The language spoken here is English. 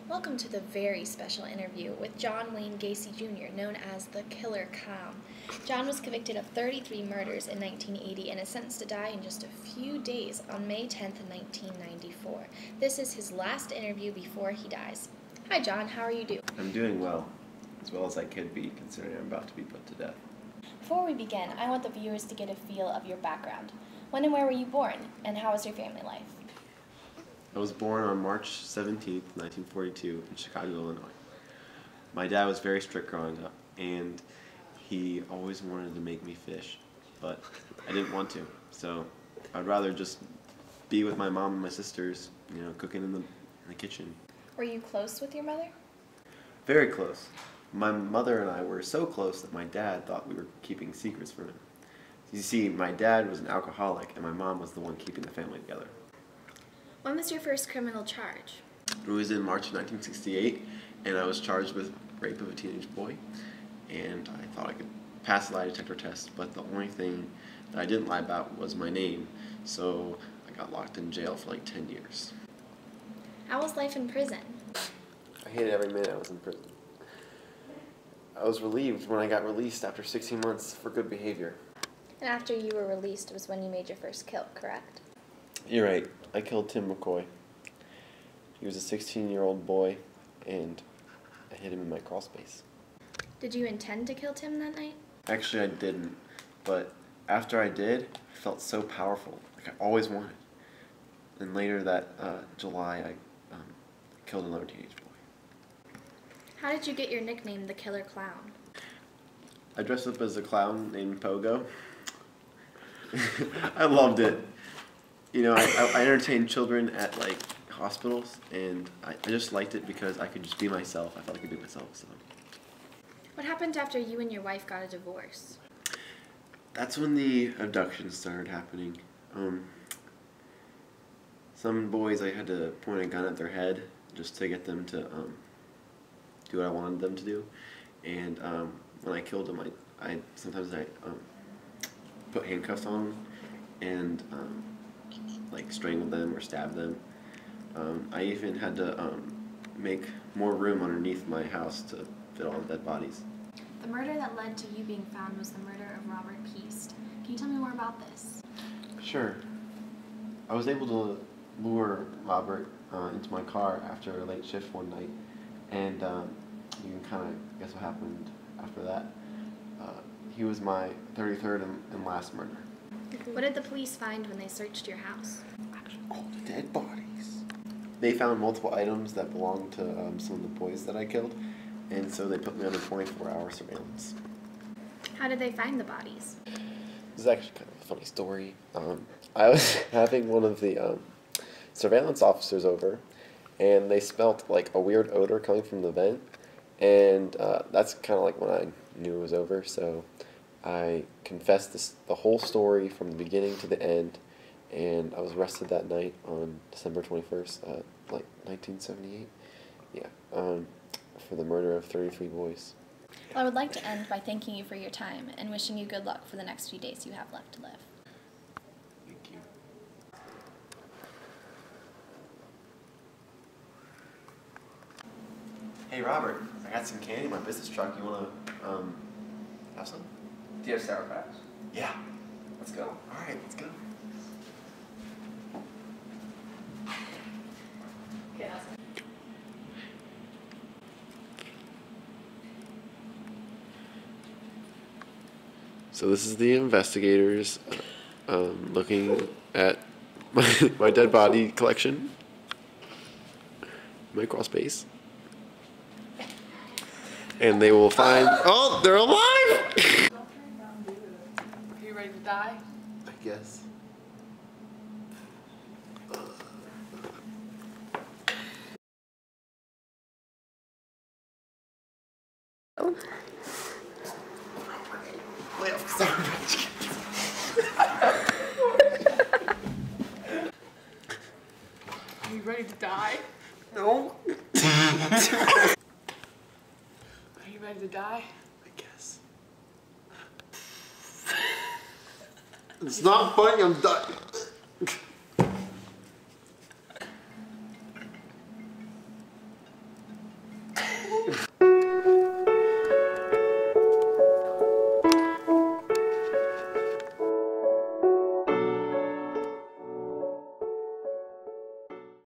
Welcome to the very special interview with John Wayne Gacy Jr., known as the Killer Clown. John was convicted of 33 murders in 1980 and is sentenced to die in just a few days on May 10th, 1994. This is his last interview before he dies. Hi John, how are you doing? I'm doing well as I could be, considering I'm about to be put to death. Before we begin, I want the viewers to get a feel of your background. When and where were you born, and how was your family life? I was born on March 17th, 1942 in Chicago, Illinois. My dad was very strict growing up, and he always wanted to make me fish, but I didn't want to, so I'd rather just be with my mom and my sisters, cooking in the kitchen. Were you close with your mother? Very close. My mother and I were so close that my dad thought we were keeping secrets from him. You see, my dad was an alcoholic, and my mom was the one keeping the family together. When was your first criminal charge? It was in March of 1968, and I was charged with rape of a teenage boy, and I thought I could pass the lie detector test, but the only thing that I didn't lie about was my name, so I got locked in jail for like 10 years. How was life in prison? I hated every minute I was in prison. I was relieved when I got released after 16 months for good behavior. And after you were released was when you made your first kill, correct? You're right. I killed Tim McCoy. He was a 16-year-old boy, and I hit him in my crawl space. Did you intend to kill Tim that night? Actually, I didn't, but after I did, I felt so powerful, like I always wanted. And later that July, I killed another teenage boy. How did you get your nickname, the Killer Clown? I dressed up as a clown named Pogo. I loved it. I entertained children at hospitals, and I just liked it because I could just be myself. I felt I could be myself. So. What happened after you and your wife got a divorce? That's when the abductions started happening. Some boys, I had to point a gun at their head just to get them to do what I wanted them to do. And when I killed them, I sometimes put handcuffs on them and strangle them or stab them. I even had to make more room underneath my house to fit all the dead bodies. The murder that led to you being found was the murder of Robert Peast. Can you tell me more about this? Sure. I was able to lure Robert into my car after a late shift one night, and you can kind of guess what happened after that. He was my 33rd and last murder. What did the police find when they searched your house? All the dead bodies. They found multiple items that belonged to some of the boys that I killed, and so they put me under 24-hour surveillance. How did they find the bodies? This is actually kind of a funny story. I was having one of the surveillance officers over, and they smelled a weird odor coming from the vent, and that's kind of when I knew it was over, so I confessed the whole story from the beginning to the end, and I was arrested that night on December 21st, 1978, for the murder of 33 boys. Well, I would like to end by thanking you for your time and wishing you good luck for the next few days you have left to live. Thank you. Hey Robert, I got some candy in my business truck. You want to have some? Do you have Sour Patch? Yeah. Let's go. All right, let's go. Okay, awesome. So this is the investigators looking at my dead body collection, my crawl space, and they will find. Oh, they're alive! Are you ready to die? I guess. Wait, I'm sorry. Are you ready to die? No. Are you ready to die? I guess. It's not funny, I'm dying. Bye.